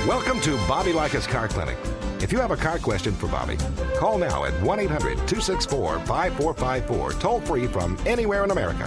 Welcome to Bobby Likis Car Clinic. If you have a car question for Bobby, call now at 1-800-264-5454, toll free from anywhere in America.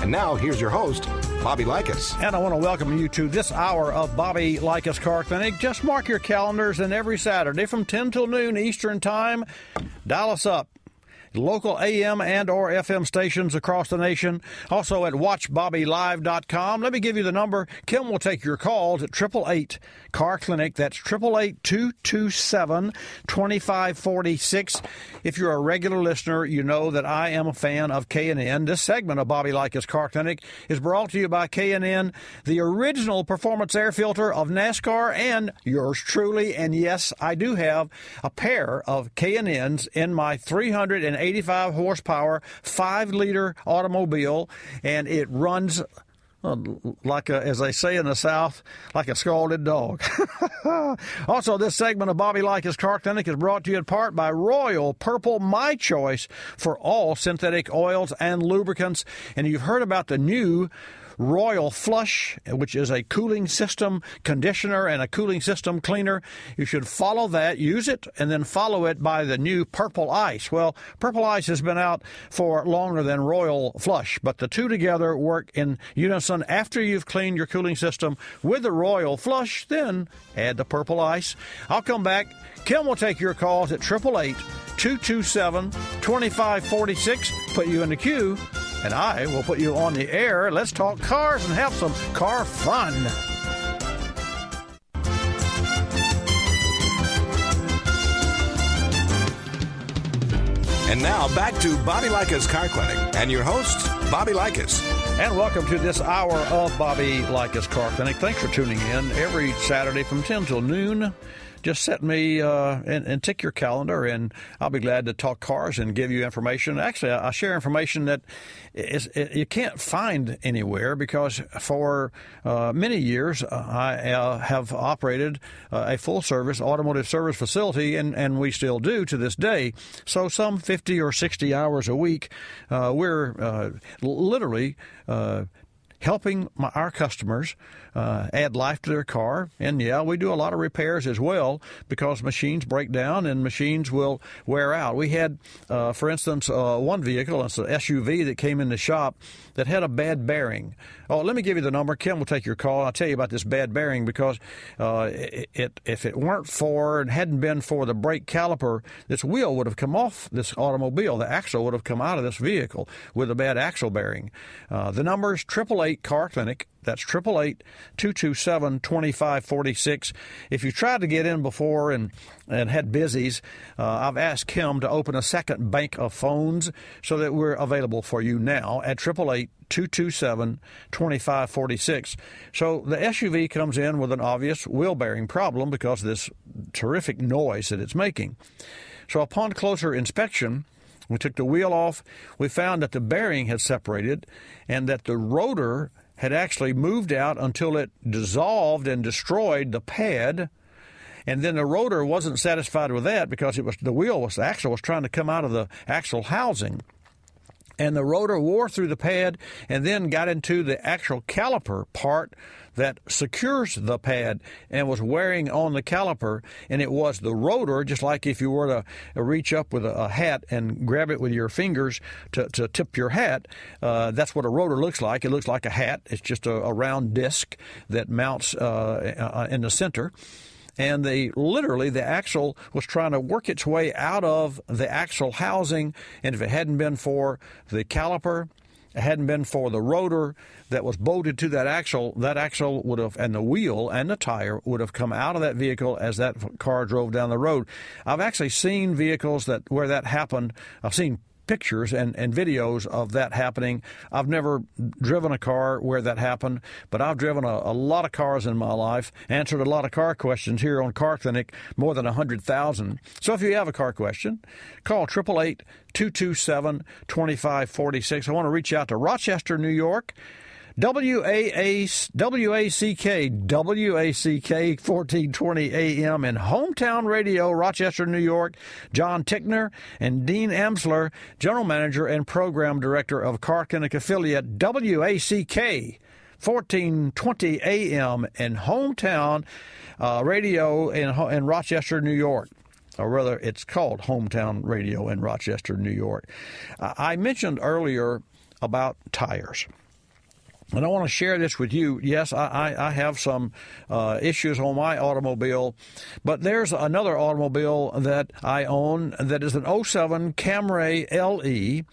And now, here's your host, Bobby Likis. And I want to welcome you to this hour of Bobby Likis Car Clinic. Just mark your calendars, and every Saturday from 10 till noon Eastern Time, dial us up. Local AM and or FM stations across the nation. Also at watchbobbylive.com. Let me give you the number. Kim will take your calls at 888-CAR-CLINIC. That's 888-227-2546. If you're a regular listener, you know that I am a fan of K&N. This segment of Bobby Likis Car Clinic is brought to you by K&N, the original performance air filter of NASCAR and yours truly. And yes, I do have a pair of K&Ns in my 385 horsepower, 5-liter automobile, and it runs like as they say in the South, like a scalded dog. Also, this segment of Bobby Likis Car Clinic is brought to you in part by Royal Purple, my choice for all synthetic oils and lubricants. And you've heard about the new Royal Flush, which is a cooling system conditioner and a cooling system cleaner. You should follow that, use it, and then follow it by the new Purple Ice. Well, Purple Ice has been out for longer than Royal Flush, but the two together work in unison. After you've cleaned your cooling system with the Royal Flush, then add the Purple Ice. I'll come back. Kim will take your calls at 888-227-2546. Put you in the queue, and I will put you on the air. Let's talk cars and have some car fun. And now, back to Bobby Likis Car Clinic and your host, Bobby Likis. And welcome to this hour of Bobby Likis Car Clinic. Thanks for tuning in every Saturday from 10 till noon. Just set me and tick your calendar, and I'll be glad to talk cars and give you information. Actually, I share information that you can't find anywhere because for many years I have operated a full-service automotive service facility, and we still do to this day. So some 50 or 60 hours a week, we're literally helping our customers add life to their car. And, yeah, we do a lot of repairs as well because machines break down and machines will wear out. We had, for instance, one vehicle, it's an SUV that came in the shop that had a bad bearing. Oh, let me give you the number. Kim will take your call. I'll tell you about this bad bearing because if it weren't for and hadn't been for the brake caliper, this wheel would have come off this automobile. The axle would have come out of this vehicle with a bad axle bearing. The number is 888-CAR-CLINIC. That's 888-227-2546. If you tried to get in before and had busies, I've asked Kim to open a second bank of phones so that we're available for you now at 888-227-2546. So the SUV comes in with an obvious wheel bearing problem because of this terrific noise that it's making. So upon closer inspection, we took the wheel off. We found that the bearing had separated and that the rotor had actually moved out until it dissolved and destroyed the pad. And then the rotor wasn't satisfied with that because the axle was trying to come out of the axle housing. And the rotor wore through the pad and then got into the actual caliper part that secures the pad and was wearing on the caliper. And it was the rotor, just like if you were to reach up with a hat and grab it with your fingers to tip your hat. That's what a rotor looks like. It looks like a hat. It's just a round disc that mounts in the center. And the axle was trying to work its way out of the axle housing. And if it hadn't been for the caliper, it hadn't been for the rotor that was bolted to that axle would have, and the wheel and the tire would have come out of that vehicle as that car drove down the road. I've actually seen vehicles where that happened. I've seen pictures and videos of that happening. I've never driven a car where that happened, but I've driven a lot of cars in my life, answered a lot of car questions here on Car Clinic, more than 100,000. So if you have a car question, call 888-227-2546. I want to reach out to Rochester, New York. WACK 1420 AM in Hometown Radio, Rochester, New York. John Tickner and Dean Amsler, General Manager and Program Director of Car Clinic affiliate WACK 1420 AM in hometown radio in Rochester, New York. Or rather, it's called Hometown Radio in Rochester, New York. I mentioned earlier about tires. And I want to share this with you. Yes, I have some issues on my automobile, but there's another automobile that I own that is an '07 Camry LE,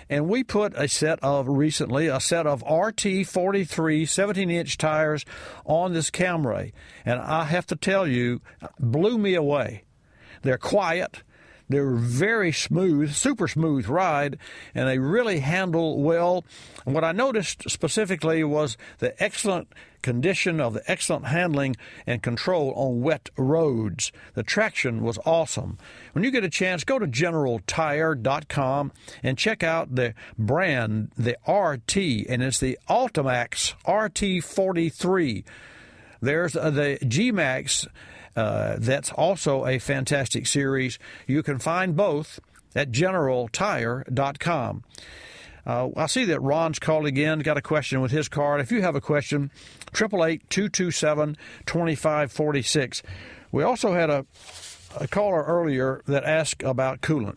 and we put a set of RT 43 17-inch tires on this Camry, and I have to tell you, blew me away. They're quiet. They're very smooth, super smooth ride, and they really handle well. And what I noticed specifically was the excellent condition of the excellent handling and control on wet roads. The traction was awesome. When you get a chance, go to GeneralTire.com and check out the brand, the RT, and it's the Ultimax RT43. There's the G-Max. That's also a fantastic series. You can find both at GeneralTire.com. I see that Ron's called again, got a question with his card. If you have a question, 888-227-2546. We also had a caller earlier that asked about coolant.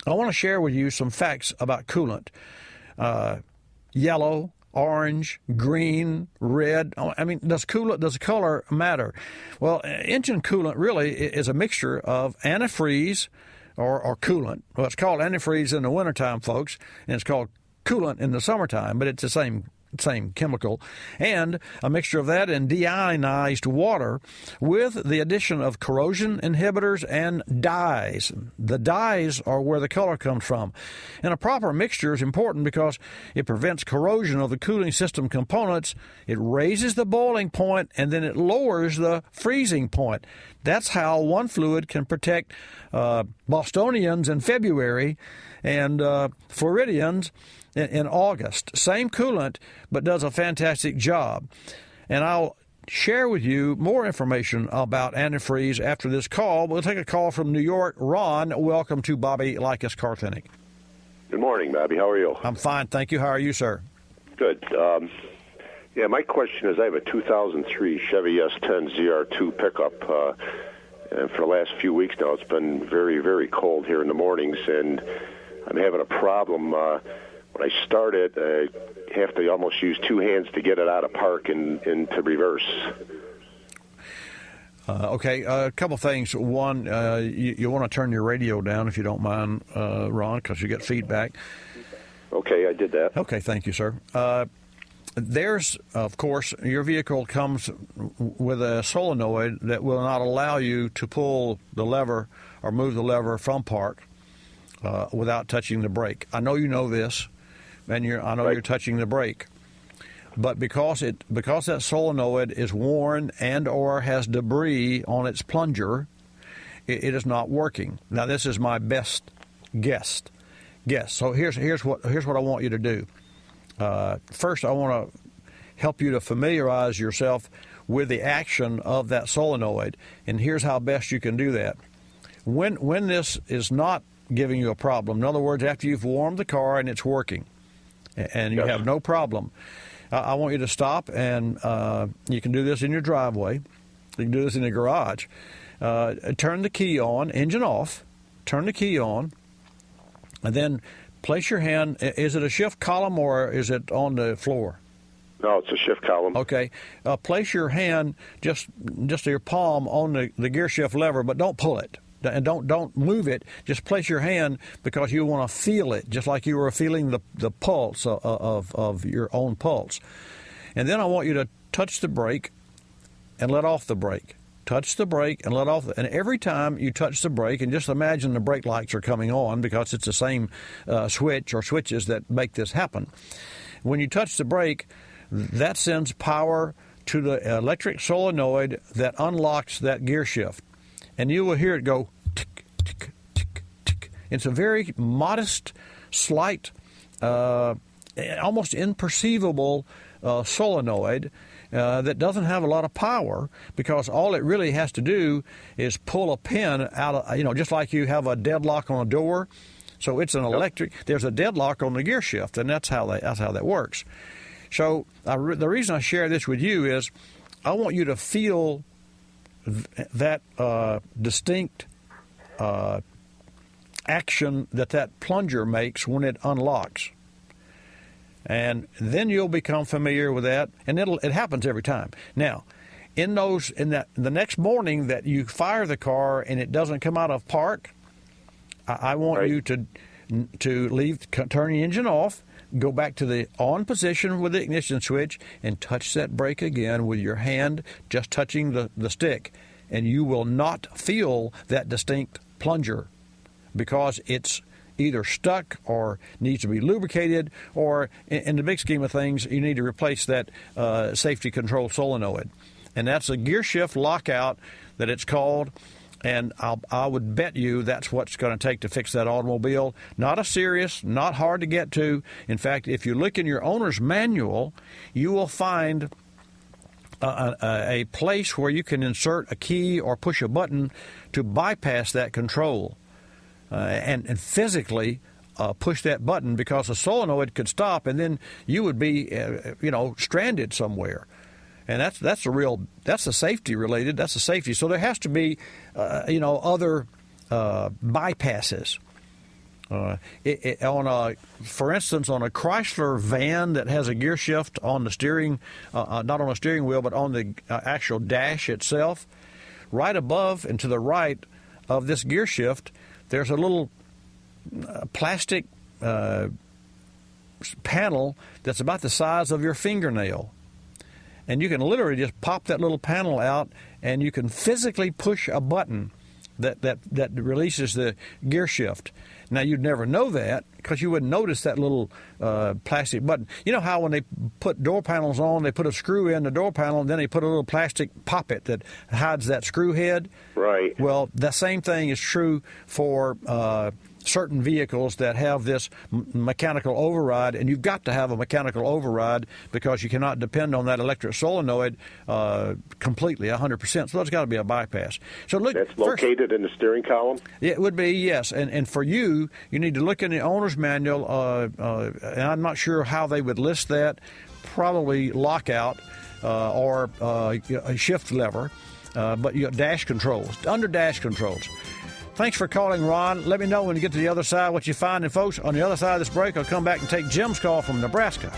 I want to share with you some facts about coolant. Yellow, orange, green, red. I mean, does color matter? Well, engine coolant really is a mixture of antifreeze or coolant. Well, it's called antifreeze in the wintertime, folks, and it's called coolant in the summertime, but it's the same chemical, and a mixture of that and deionized water with the addition of corrosion inhibitors and dyes. The dyes are where the color comes from. And a proper mixture is important because it prevents corrosion of the cooling system components, it raises the boiling point, and then it lowers the freezing point. That's how one fluid can protect Bostonians in February and Floridians in August. Same coolant, but does a fantastic job. And I'll share with you more information about antifreeze after this call. We'll take a call from New York. Ron, welcome to Bobby Likas Car Clinic. Good morning, Bobby. How are you? I'm fine, thank you. How are you, sir? Good. Yeah, my question is I have a 2003 Chevy S10 ZR2 pickup. And for the last few weeks now, it's been very, very cold here in the mornings, and I'm having a problem. When I start it, I have to almost use two hands to get it out of park and into reverse. Okay, a couple things. One, you want to turn your radio down if you don't mind, Ron, because you get feedback. Okay, I did that. Okay, thank you, sir. There's, of course, your vehicle comes with a solenoid that will not allow you to pull the lever or move the lever from park without touching the brake. I know you know this, and I know you're touching the brake. But because that solenoid is worn and or has debris on its plunger, it is not working. Now, this is my best guess. So here's what I want you to do. First, I want to help you to familiarize yourself with the action of that solenoid, and here's how best you can do that. When this is not giving you a problem, in other words, after you've warmed the car and it's working, and you have no problem, I want you to stop, and you can do this in your driveway. You can do this in the garage. Turn the key on, engine off, turn the key on, and then place your hand. Is it a shift column or is it on the floor? No, it's a shift column. Okay. Place your hand, just your palm on the gear shift lever, but don't pull it. And don't move it. Just place your hand because you want to feel it, just like you were feeling the pulse of your own pulse. And then I want you to touch the brake and let off the brake. Touch the brake and let off. And every time you touch the brake, and just imagine the brake lights are coming on because it's the same switch or switches that make this happen. When you touch the brake, that sends power to the electric solenoid that unlocks that gear shift. And you will hear it go tick, tick, tick, tick. It's a very modest, slight, almost imperceivable solenoid that doesn't have a lot of power, because all it really has to do is pull a pin out of, just like you have a deadlock on a door. So it's an electric. There's a deadlock on the gear shift, and that's how that works. So the reason I share this with you is I want you to feel that distinct action that plunger makes when it unlocks. And then you'll become familiar with that, and it happens every time. Now, the next morning that you fire the car and it doesn't come out of park, I want you to turn the engine off, go back to the on position with the ignition switch, and touch that brake again with your hand just touching the stick, and you will not feel that distinct plunger because it's either stuck or needs to be lubricated, or in the big scheme of things, you need to replace that safety control solenoid. And that's a gear shift lockout that it's called, and I would bet you that's what's going to take to fix that automobile. Not not hard to get to. In fact, if you look in your owner's manual, you will find a place where you can insert a key or push a button to bypass that control. And physically push that button, because the solenoid could stop and then you would be, stranded somewhere. And that's the safety related. That's the safety. So there has to be, other bypasses. For instance, on a Chrysler van that has a gear shift on the steering, not on the steering wheel, but on the actual dash itself, right above and to the right of this gear shift, there's a little plastic panel that's about the size of your fingernail. And you can literally just pop that little panel out, and you can physically push a button that releases the gear shift. Now, you'd never know that because you wouldn't notice that little plastic button. You know how when they put door panels on, they put a screw in the door panel, and then they put a little plastic poppet that hides that screw head? Right. Well, the same thing is true for certain vehicles that have this mechanical override, and you've got to have a mechanical override because you cannot depend on that electric solenoid completely, 100%. So there's got to be a bypass. So look, that's located in the steering column? Yeah, it would be, yes. And for you need to look in the owner's manual, and I'm not sure how they would list that, probably lockout or a shift lever, but dash controls, under dash controls. Thanks for calling, Ron. Let me know when you get to the other side what you find. And, folks, on the other side of this break, I'll come back and take Jim's call from Nebraska.